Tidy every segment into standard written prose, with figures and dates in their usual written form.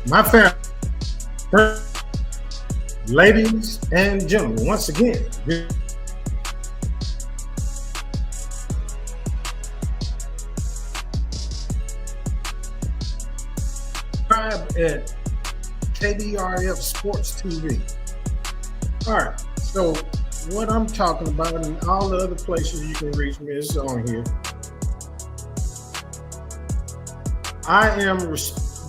My family, ladies and gentlemen, once again, subscribe at KBRF Sports TV. All right, so what I'm talking about and all the other places you can reach me is on here. I am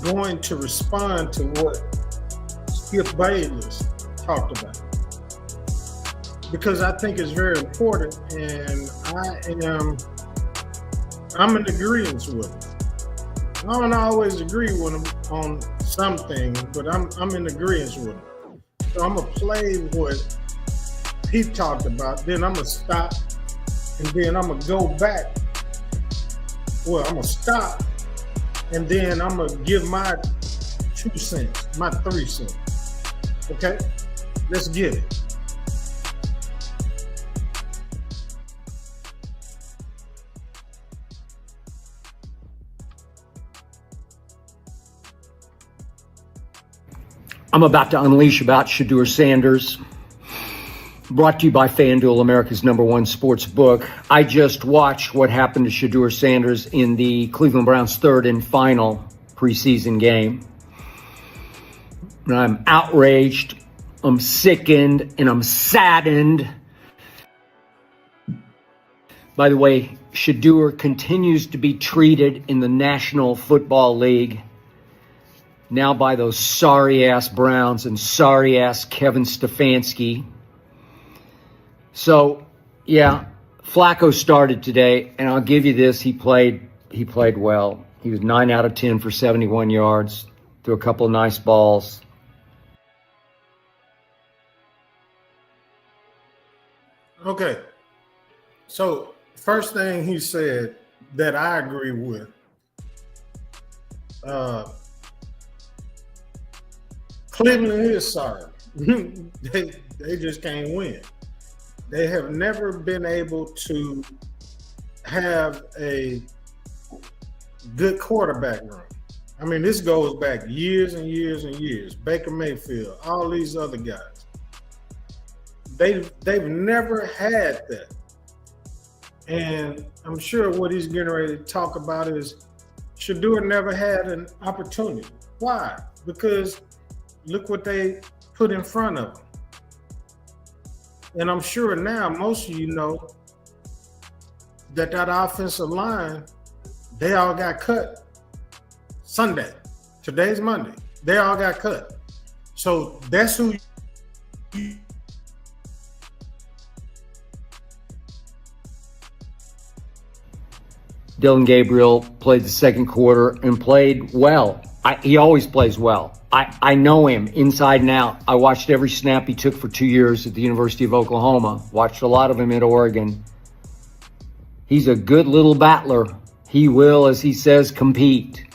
going to respond to what Skip Bayless talked about because I think it's very important, and I'm in agreement with him. I don't always agree with him on some things, but I'm in agreement with him. So I'm gonna play what he talked about, then I'm gonna stop, and then I'm gonna go back. Well, I'm gonna stop, and then I'm gonna give my 2 cents, my 3 cents. Okay, let's get it. I'm about to unleash about Shedeur Sanders, brought to you by FanDuel, America's #1 sports book. I just watched what happened to Shedeur Sanders in the Cleveland Browns' third and final preseason game. And I'm outraged, I'm sickened, and I'm saddened. By the way, Shedeur continues to be treated in the National Football League now by those sorry-ass Browns and sorry-ass Kevin Stefanski. So, yeah, Flacco started today, and I'll give you this, he played well. He was 9 out of 10 for 71 yards, threw a couple of nice balls. Okay, so first thing he said that I agree with, Cleveland is sorry. they just can't win. They have never been able to have a good quarterback room. I mean, this goes back years and years and years. Baker Mayfield, all these other guys. They've never had that. And I'm sure what he's getting ready to talk about is Shedeur never had an opportunity. Why? Because look what they put in front of him. And I'm sure now most of you know that offensive line, they all got cut Sunday. Today's Monday. They all got cut. So that's who Dillon Gabriel played the second quarter and played well. He always plays well. I know him inside and out. I watched every snap he took for 2 years at the University of Oklahoma. Watched a lot of him at Oregon. He's a good little battler. He will, as he says, compete.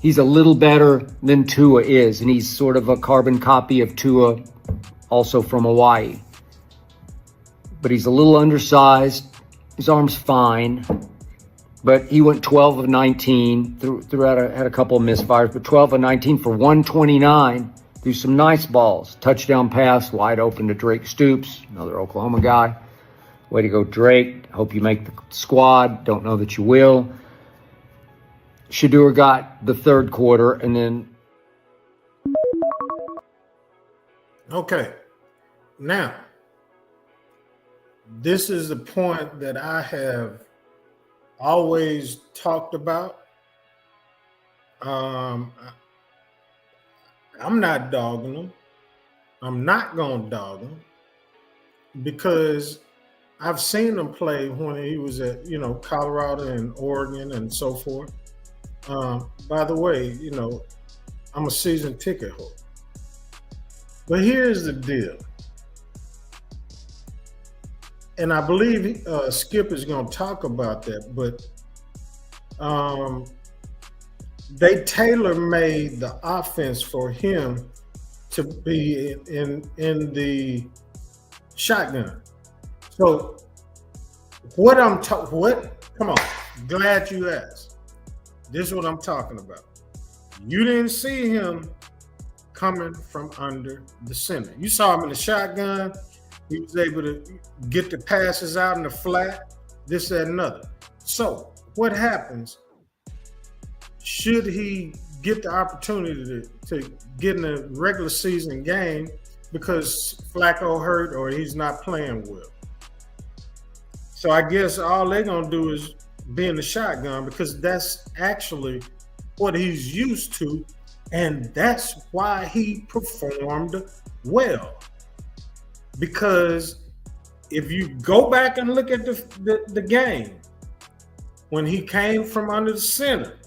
He's a little better than Tua is, and he's sort of a carbon copy of Tua, also from Hawaii. But he's a little undersized. His arm's fine. But he went 12 of 19, had a couple of misfires, but 12 of 19 for 129, threw some nice balls. Touchdown pass, wide open to Drake Stoops, another Oklahoma guy. Way to go, Drake. Hope you make the squad. Don't know that you will. Shedeur got the third quarter, and then... Okay. Now, this is the point that I have always talked about. I'm not dogging them. I'm not going to dog them because I've seen him play when he was at, Colorado and Oregon and so forth. By the way, I'm a season ticket holder. But here's the deal. And I believe Skip is going to talk about that, but they tailor-made the offense for him to be in the shotgun. So come on, glad you asked. This is what I'm talking about. You didn't see him coming from under the center. You saw him in the shotgun. He was able to get the passes out in the flat, this, that, and another. So what happens, should he get the opportunity to get in a regular season game because Flacco hurt or he's not playing well? So I guess all they're going to do is be in the shotgun because that's actually what he's used to, and that's why he performed well. Because if you go back and look at the game, when he came from under the center,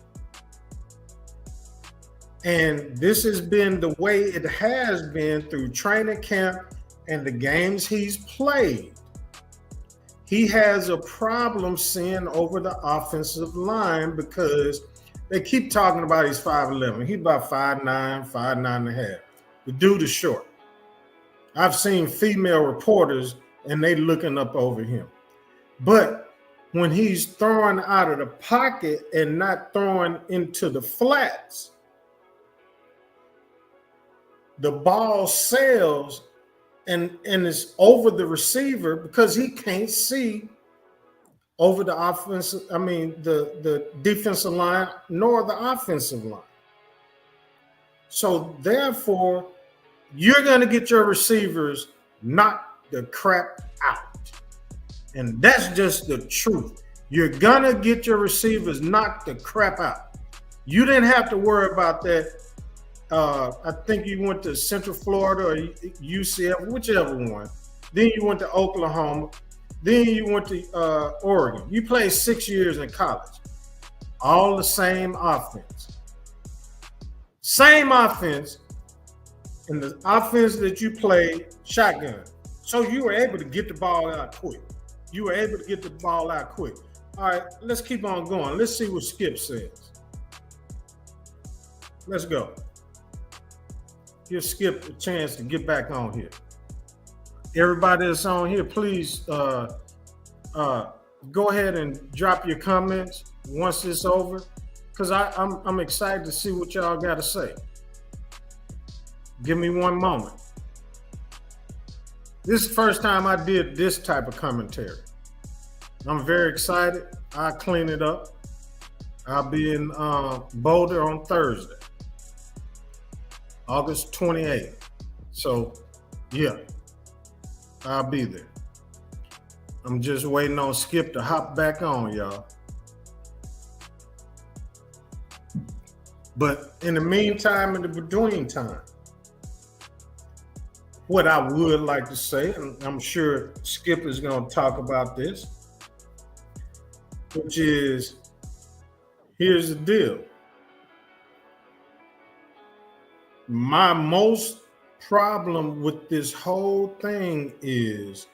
and this has been the way it has been through training camp and the games he's played, he has a problem seeing over the offensive line because they keep talking about he's 5'11". He's about 5'9", 5'9.5". The dude is short. I've seen female reporters and they looking up over him. But when he's throwing out of the pocket and not throwing into the flats, the ball sails and is over the receiver because he can't see over the the defensive line nor the offensive line. So therefore, you're going to get your receivers knock the crap out. And that's just the truth. You're going to get your receivers knocked the crap out. You didn't have to worry about that. I think you went to Central Florida or UCF, whichever one. Then you went to Oklahoma. Then you went to Oregon. You played 6 years in college. All the same offense. Same offense. And the offense that you played, shotgun. So you were able to get the ball out quick. All right, let's keep on going. Let's see what Skip says. Let's go. Give Skip a chance to get back on here. Everybody that's on here, please go ahead and drop your comments once it's over, because I'm excited to see what y'all got to say. Give me one moment. This is the first time I did this type of commentary. I'm very excited. I'll clean it up. I'll be in Boulder on Thursday, August 28th. So, yeah, I'll be there. I'm just waiting on Skip to hop back on, y'all. But in the meantime, in the between time, what I would like to say, and I'm sure Skip is going to talk about this, which is, here's the deal. My most problem with this whole thing is,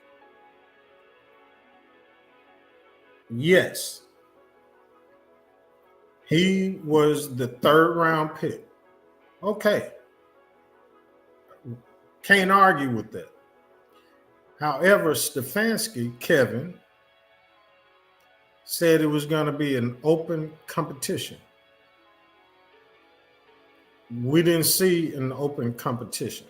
yes, he was the 3rd round pick. Okay. Can't argue with that. However, Stefanski, Kevin, said it was going to be an open competition. We didn't see an open competition.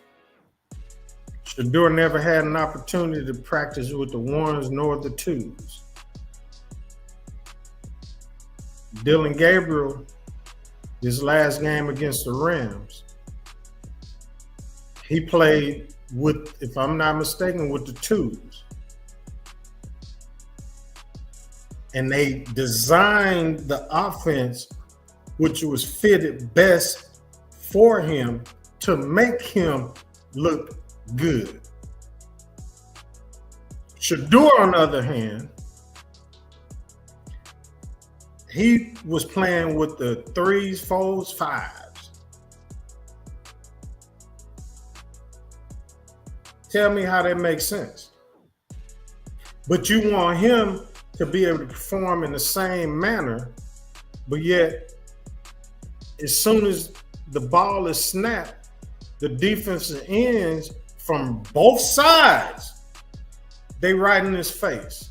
Shedeur never had an opportunity to practice with the 1s nor the 2s. Dillon Gabriel, his last game against the Rams, he played with, if I'm not mistaken, with the 2s. And they designed the offense which was fitted best for him to make him look good. Shedeur, on the other hand, he was playing with the 3s, 4s, 5s. Tell me how that makes sense. But you want him to be able to perform in the same manner, but yet, as soon as the ball is snapped, the defensive ends from both sides, they right in his face.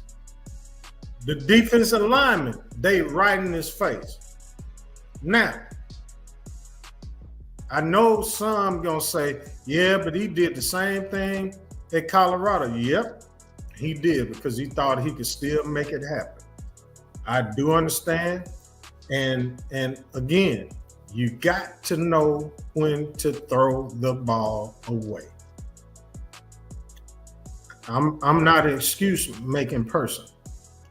The defensive linemen, they right in his face. Now, I know some gonna say, yeah, but he did the same thing at Colorado. Yep, he did, because he thought he could still make it happen. I do understand. And again, you got to know when to throw the ball away. I'm not an excuse-making person.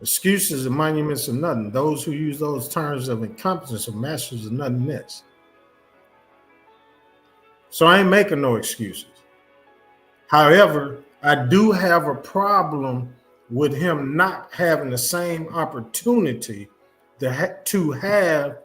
Excuses are monuments of nothing. Those who use those terms of incompetence are masters of nothing less. So I ain't making no excuses. However, I do have a problem with him not having the same opportunity to have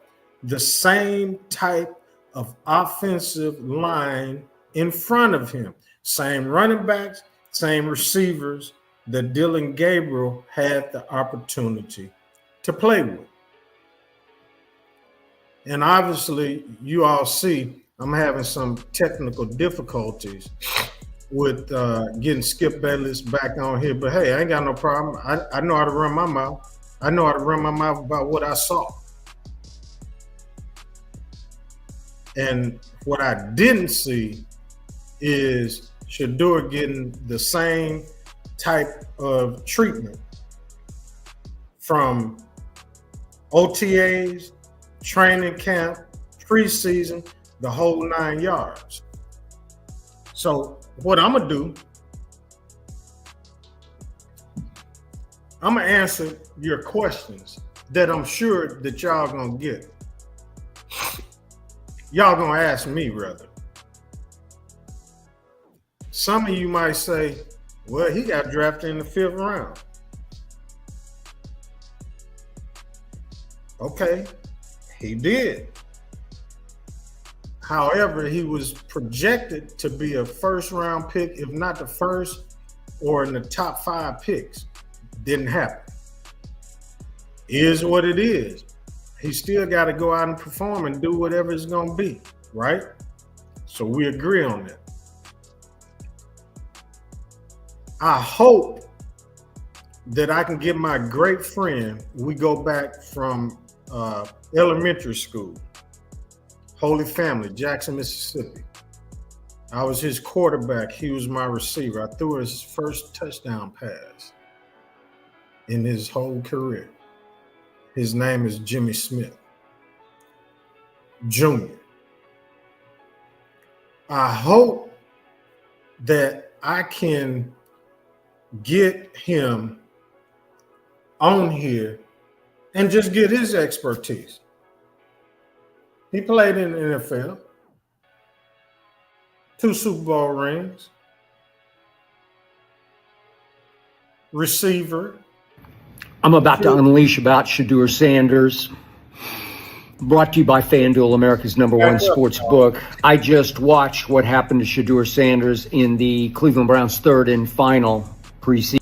the same type of offensive line in front of him. Same running backs, same receivers that Dillon Gabriel had the opportunity to play with. And obviously, you all see I'm having some technical difficulties with getting Skip Bayless back on here. But hey, I ain't got no problem. I know how to run my mouth. I know how to run my mouth about what I saw. And what I didn't see is Shedeur getting the same type of treatment from OTAs, training camp, preseason, the whole 9 yards. So what I'm gonna do, I'm gonna answer your questions that I'm sure that y'all gonna get. Y'all gonna ask me rather. Some of you might say, well, he got drafted in the 5th round. Okay, he did. However, he was projected to be a 1st-round pick, if not the first, or in the top 5 picks. Didn't happen. Is what it is. He still got to go out and perform and do whatever it's going to be, right? So we agree on that. I hope that I can get my great friend, we go back from elementary school, Holy Family, Jackson, Mississippi. I was his quarterback. He was my receiver. I threw his first touchdown pass in his whole career. His name is Jimmy Smith Jr. I hope that I can get him on here and just get his expertise. He played in the NFL, 2 Super Bowl rings, receiver. I'm about to unleash about Shedeur Sanders. Brought to you by FanDuel, America's #1 sports book. I just watched what happened to Shedeur Sanders in the Cleveland Browns' 3rd and final preseason.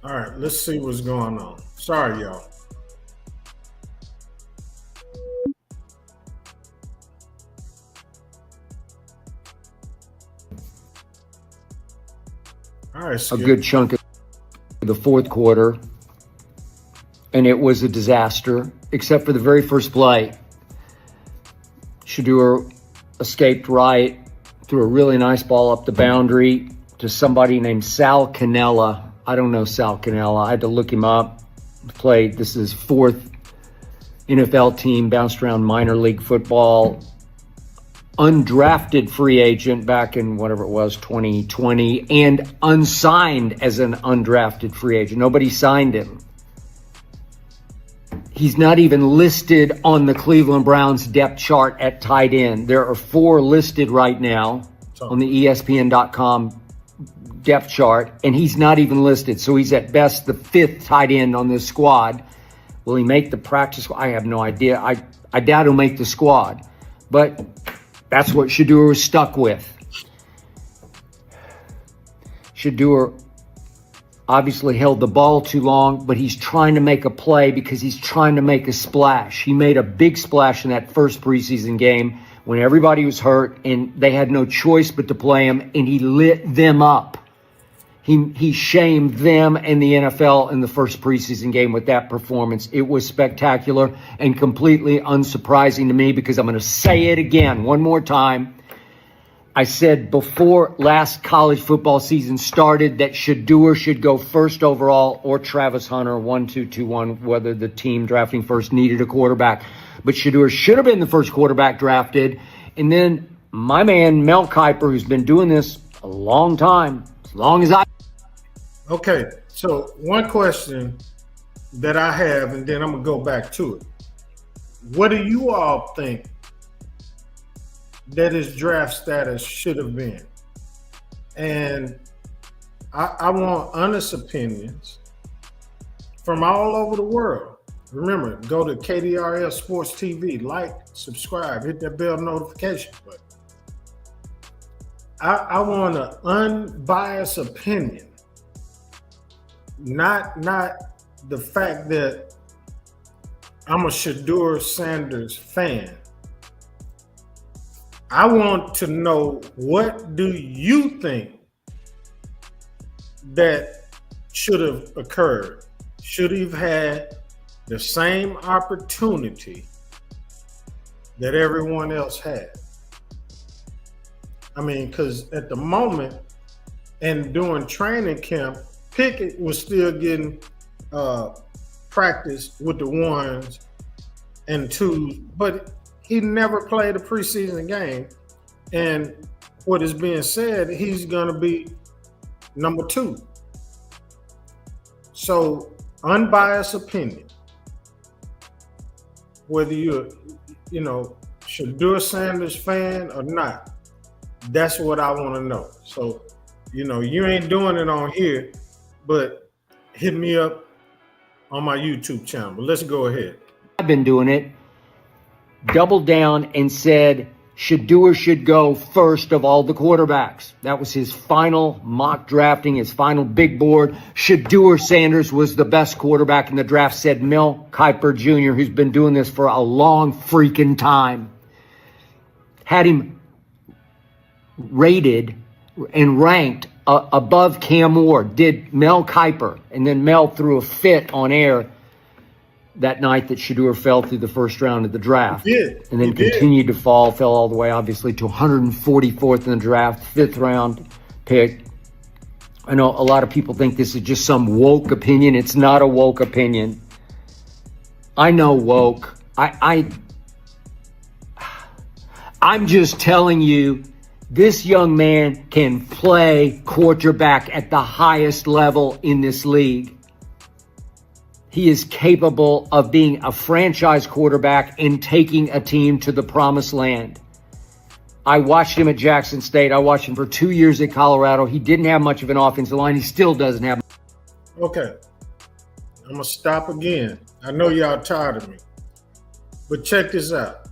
All right, let's see what's going on. Sorry, y'all. All right, a good chunk of the 4th quarter, and it was a disaster, except for the very first play. Shedeur escaped right, threw a really nice ball up the boundary to somebody named Sal Cannella. I don't know Sal Cannella. I had to look him up. Played, this is his 4th NFL team, bounced around minor league football. Undrafted free agent back in whatever it was, 2020, and unsigned as an undrafted free agent. Nobody signed him. He's not even listed on the Cleveland Browns depth chart at tight end. There are 4 listed right now on the ESPN.com depth chart, and he's not even listed. So he's at best the 5th tight end on this squad. Will he make the practice? I have no idea. I doubt he'll make the squad, but that's what Shedeur was stuck with. Shedeur obviously held the ball too long, but he's trying to make a play because he's trying to make a splash. He made a big splash in that first preseason game when everybody was hurt and they had no choice but to play him, and he lit them up. He shamed them and the NFL in the first preseason game with that performance. It was spectacular and completely unsurprising to me because I'm going to say it again one more time. I said before last college football season started that Shedeur should go first overall or Travis Hunter 1-2-2-1, whether the team drafting first needed a quarterback. But Shedeur should have been the first quarterback drafted. And then my man Mel Kiper, who's been doing this a long time, as long as I. Okay, so one question that I have, and then I'm going to go back to it. What do you all think that his draft status should have been? And I want honest opinions from all over the world. Remember, go to KDRS Sports TV, like, subscribe, hit that bell notification button. I want an unbiased opinion. Not the fact that I'm a Shedeur Sanders fan. I want to know, what do you think that should have occurred? Should he have had the same opportunity that everyone else had? I mean, because at the moment and during training camp, Pickett was still getting practice with the 1s and 2s, but he never played a preseason game. And what is being said, he's going to be number 2. So, unbiased opinion, whether you're, Shedeur Sanders fan or not, that's what I want to know. So, you ain't doing it on here, but hit me up on my YouTube channel. But let's go ahead. I've been doing it. Doubled down and said Shedeur should go first of all the quarterbacks. That was his final mock drafting, his final big board. Shedeur Sanders was the best quarterback in the draft, said Mel Kiper Jr., who's been doing this for a long freaking time. Had him rated and ranked above Cam Ward, did Mel Kiper. And then Mel threw a fit on air that night that Shedeur fell through the first round of the draft. He did. And then continued to fall, fell all the way, obviously, to 144th in the draft, 5th round pick. I know a lot of people think this is just some woke opinion. It's not a woke opinion. I know woke. I'm just telling you, this young man can play quarterback at the highest level in this league. He is capable of being a franchise quarterback and taking a team to the promised land. I watched him at Jackson State. I watched him for 2 years at Colorado. He didn't have much of an offensive line. He still doesn't have. Okay. I'm going to stop again. I know y'all tired of me. But check this out.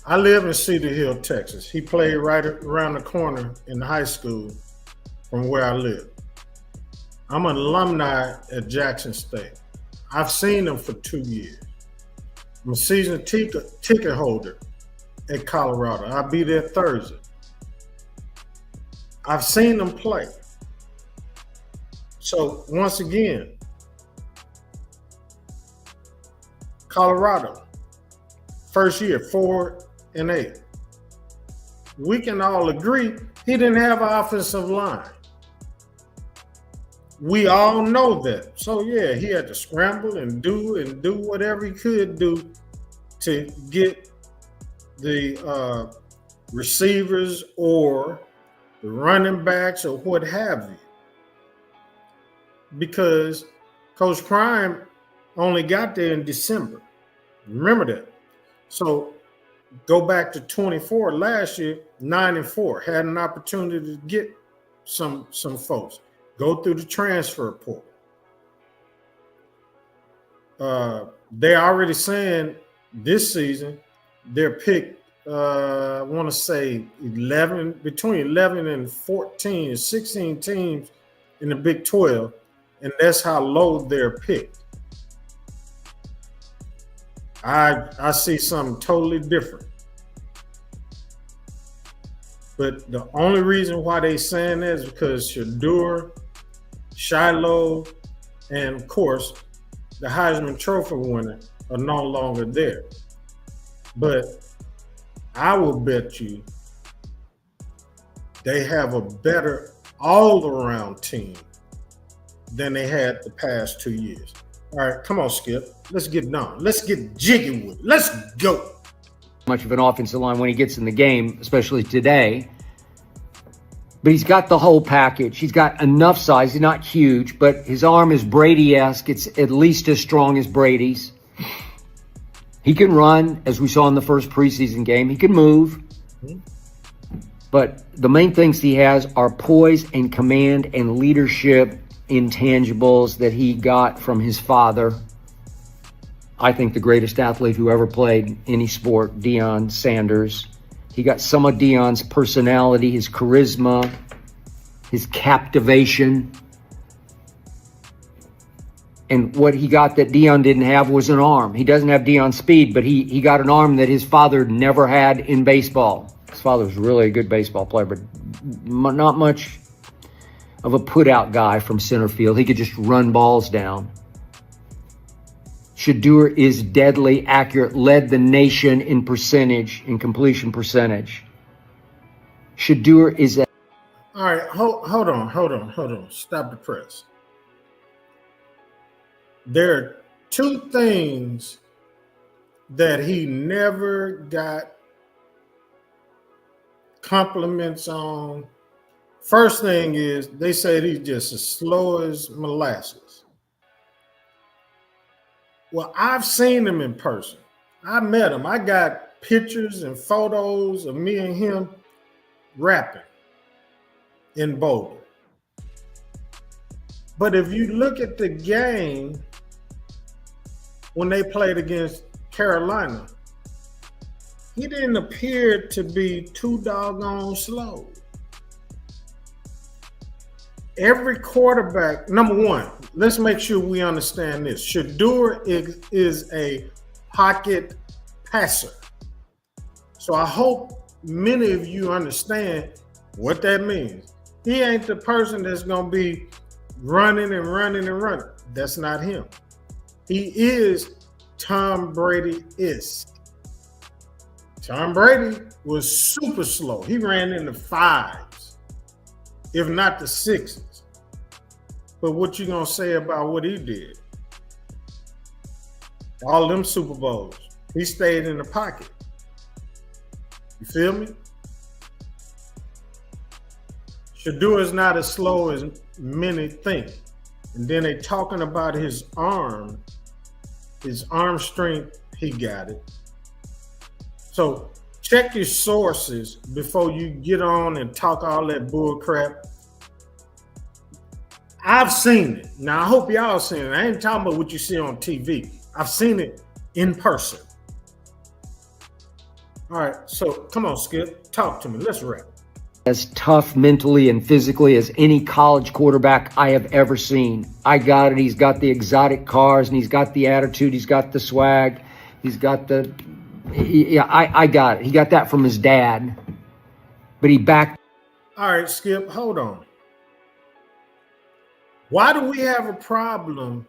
I live in Cedar Hill, Texas. He played right around the corner in high school from where I live. I'm an alumni at Jackson State. I've seen him for 2 years. I'm a season ticket holder at Colorado. I'll be there Thursday. I've seen him play. So once again, Colorado, first year, 4-8. We can all agree he didn't have an offensive line. We all know that. So yeah, he had to scramble and do whatever he could do to get the receivers or the running backs or what have you. Because Coach Prime only got there in December. Remember that. So go back to 24 last year, 9-4. Had an opportunity to get some folks. Go through the transfer portal. They're already saying this season they're picked. I want to say 11, between 11 and 14, 16 teams in the Big 12, and that's how low they're picked. I see something totally different. But the only reason why they saying that is because Shedeur, Shiloh, and of course the Heisman Trophy winner are no longer there. But I will bet you they have a better all-around team than they had the past 2 years. All right, come on, Skip. Let's get done. Let's get jiggy with it. Let's go. Much of an offensive line when he gets in the game, especially today. But he's got the whole package. He's got enough size. He's not huge, but his arm is Brady-esque. It's at least as strong as Brady's. He can run, as we saw in the first preseason game. He can move. But the main things he has are poise and command and leadership intangibles that he got from his father. I think the greatest athlete who ever played any sport, Deion Sanders. He got some of Deion's personality, his charisma, his captivation. And what he got that Deion didn't have was an arm. He doesn't have Deion's speed, but he got an arm that his father never had in baseball. His father was really a good baseball player, but not much of a put-out guy from center field. He could just run balls down. Shedeur is deadly accurate, led the nation in percentage, in completion percentage. Shedeur is a... All right, hold on. Stop the press. There are two things that he never got compliments on. First thing is they said he's just as slow as molasses. Well, I've seen him in person. I met him. I got pictures and photos of me and him rapping in Boulder. But if you look at the game when they played against Carolina, he didn't appear to be too doggone slow. Every quarterback, number one, let's make sure we understand this. Shedeur is a pocket passer. So I hope many of you understand what that means. He ain't the person that's going to be running and running and running. That's not him. He is Tom Brady-esque. Tom Brady was super slow. He ran in the 5s, if not the 6s. But what you gonna say about what he did? All them Super Bowls, he stayed in the pocket. You feel me? Shedeur is not as slow as many think. And then they talking about his arm strength, he got it. So check your sources before you get on and talk all that bull crap. I've seen it. Now, I hope y'all seen it. I ain't talking about what you see on TV. I've seen it in person. All right, so come on, Skip. Talk to me. Let's wrap. As tough mentally and physically as any college quarterback I have ever seen. I got it. He's got the exotic cars, and he's got the attitude. He's got the swag. He's got the... Yeah, I got it. He got that from his dad. But he backed... All right, Skip, hold on. Why do we have a problem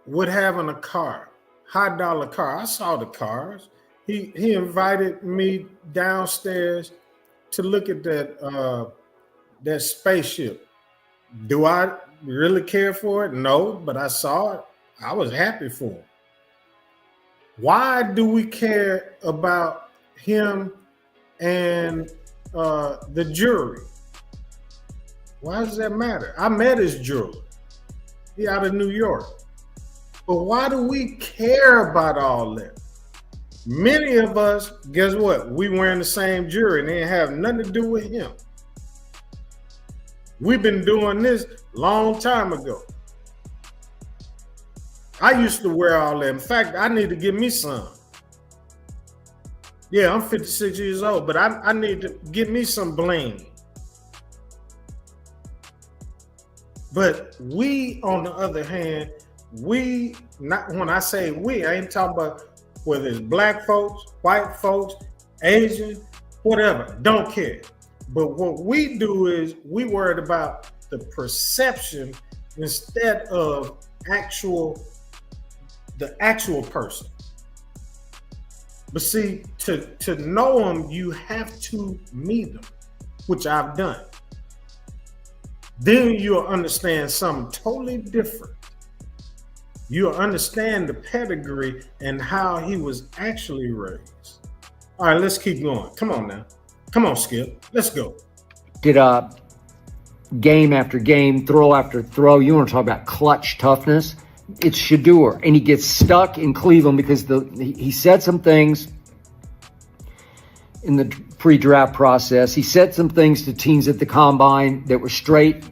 with having a car? High-dollar car. I saw the cars. He invited me downstairs to look at that spaceship. Do I really care for it? No, but I saw it. I was happy for him. Why do we care about him and the jury? Why does that matter? I met his jewelry. He out of New York. But why do we care about all that? Many of us, guess what? We wearing the same jewelry and it didn't have nothing to do with him. We've been doing this long time ago. I used to wear all that. In fact, I need to get me some. Yeah, I'm 56 years old, but I need to get me some bling. But we, on the other hand, when I say we, I ain't talking about whether it's black folks, white folks, Asian, whatever, don't care. But what we do is we worried about the perception instead of the actual person. But see, to know them, you have to meet them, which I've done. Then you'll understand something totally different. You'll understand the pedigree and how he was actually raised. All right, let's keep going. Come on now. Come on, Skip. Let's go. Did game after game, throw after throw. You want to talk about clutch toughness? It's Shedeur, and he gets stuck in Cleveland because he said some things in the pre-draft process. He said some things to teams at the combine that were straight,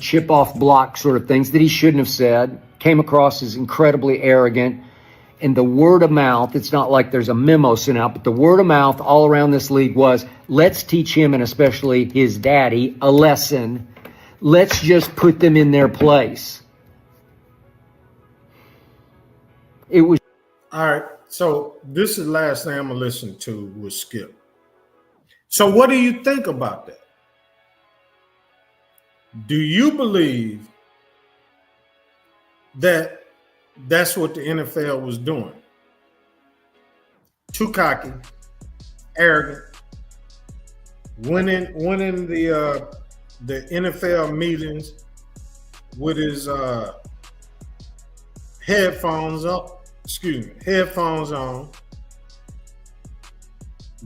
chip off block sort of things that he shouldn't have said. Came across as incredibly arrogant. And the word of mouth, it's not like there's a memo sent out, but the word of mouth all around this league was, let's teach him, and especially his daddy, a lesson. Let's just put them in their place. It was. All right. So this is the last thing I'm going to listen to with Skip. So what do you think about that? Do you believe that that's what the NFL was doing? Too cocky, arrogant, winning the NFL meetings with his headphones on.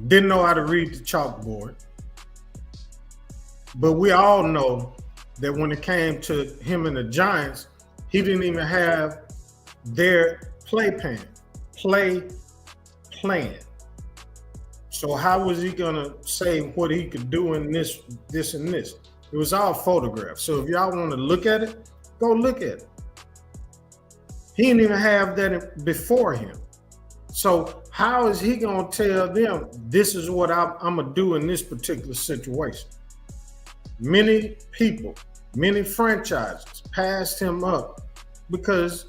Didn't know how to read the chalkboard. But we all know that when it came to him and the Giants, he didn't even have their play plan. So how was he gonna say what he could do in this and this? It was all photographed. So if y'all want to look at it, go look at it. He didn't even have that before him. So how is he gonna tell them this is what I'm gonna do in this particular situation? Many people, many franchises passed him up because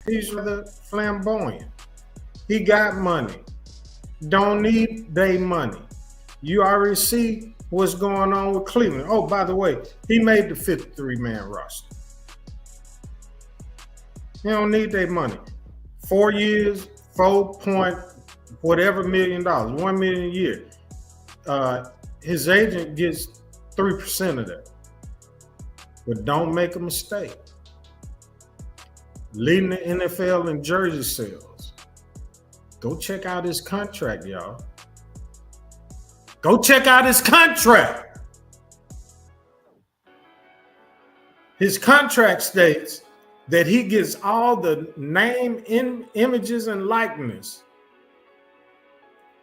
he's rather flamboyant. He got money. Don't need their money. You already see what's going on with Cleveland. Oh, by the way, he made the 53-man roster. He don't need their money. 4 years, 4 point whatever $1 million, $1 million a year. His agent gets 3% of that. But don't make a mistake. Leading the NFL in jersey sales. Go check out his contract, y'all. Go check out his contract. His contract states that he gets all the name, images, and likeness.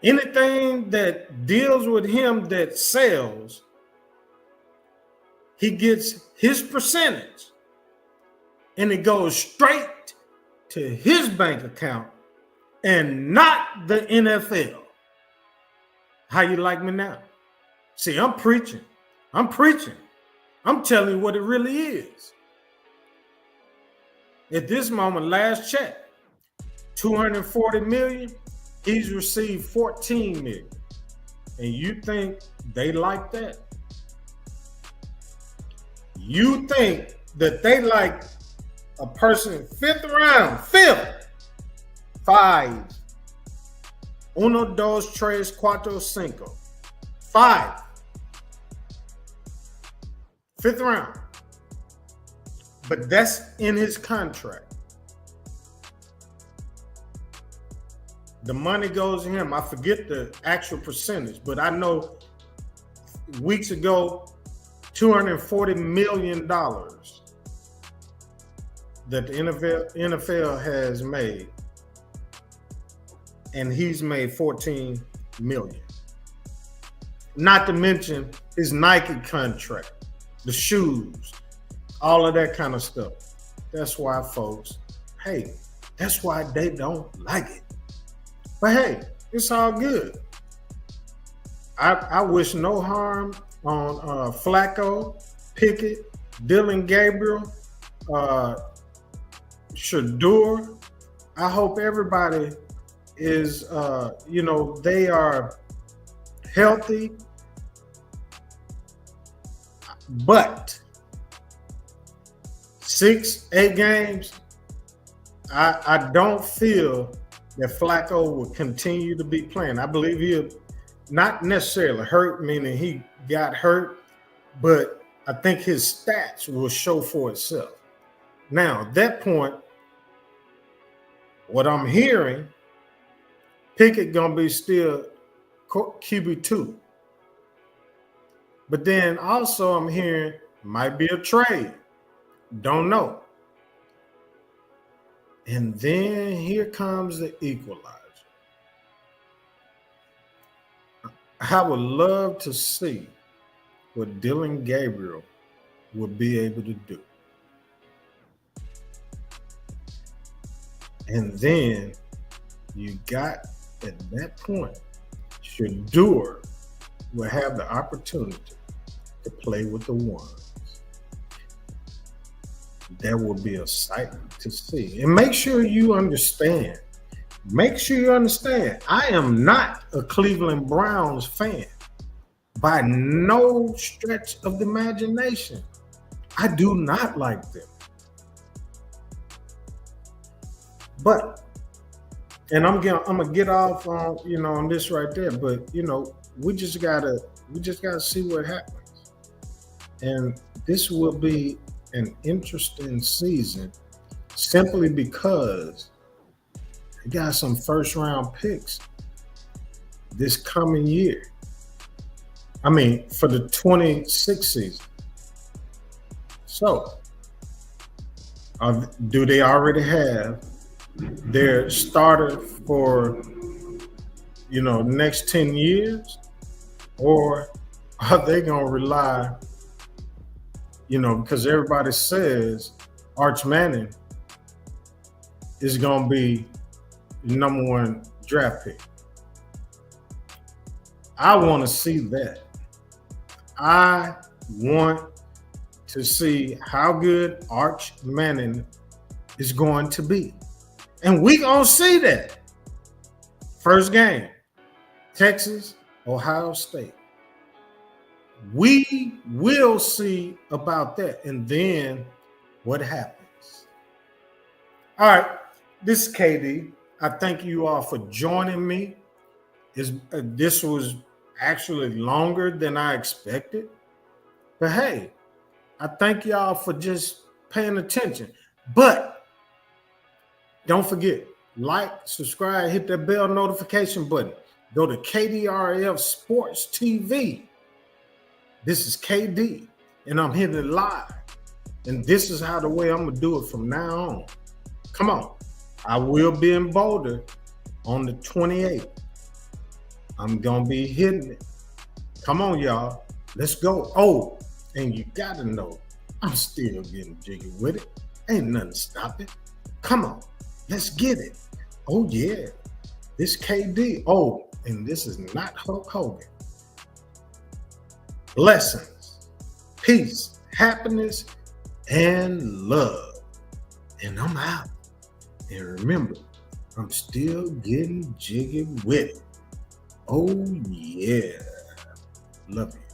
Anything that deals with him that sells, he gets his percentage. And it goes straight to his bank account and not the NFL. How you like me now? See, I'm preaching. I'm telling you what it really is. At this moment, last check, $240 million, he's received $14 million. And you think they like that? You think that they like a person fifth, 5, 1, 2, 3, 4, 5, 5, fifth round. But that's in his contract. The money goes to him. I forget the actual percentage, but I know weeks ago, $240 million that the NFL has made, and he's made 14 million. Not to mention his Nike contract, the shoes, all of that kind of stuff. That's why, folks, hey, that's why they don't like it. But hey, it's all good. I wish no harm on Flacco, Pickett, Dylan Gabriel, Shedeur. I hope everybody is, they are healthy. But 6-8 games, I don't feel that Flacco will continue to be playing. I believe he'll not necessarily hurt, meaning he got hurt, but I think his stats will show for itself. Now, at that point, what I'm hearing, Pickett gonna be still QB2. But then also I'm hearing might be a trade. Don't know. And then here comes the equalizer. I would love to see what Dylan Gabriel will be able to do. And then you got at that point, Shedeur will have the opportunity to play with the ones. That will be a sight to see. And make sure you understand. I am not a Cleveland Browns fan by no stretch of the imagination. I do not like them. But, and I'm gonna get off on on this right there. But we just gotta see what happens. And this will be an interesting season simply because they got some first round picks this coming year. I mean, for the 26th season. So, do they already have their starter for the next 10 years? Or are they going to rely, because everybody says Arch Manning is going to be the number one draft pick. I want to see that. I want to see how good Arch Manning is going to be. And we going to see that. First game, Texas, Ohio State. We will see about that. And then what happens? All right, this is KD. I thank you all for joining me. This was actually longer than I expected. But hey, I thank y'all for just paying attention. But don't forget, like, subscribe, hit that bell notification button. Go to KDRF Sports TV. This is KD, and I'm hitting it live. And this is how the way I'm going to do it from now on. Come on. I will be in Boulder on the 28th. I'm going to be hitting it. Come on, y'all. Let's go. Oh, and you got to know, I'm still getting jiggy with it. Ain't nothing stopping. Come on. Let's get it. Oh, yeah. This KD. Oh, and this is not Hulk Hogan. Blessings, peace, happiness, and love. And I'm out. And remember, I'm still getting jiggy with it. Oh, yeah. Love you.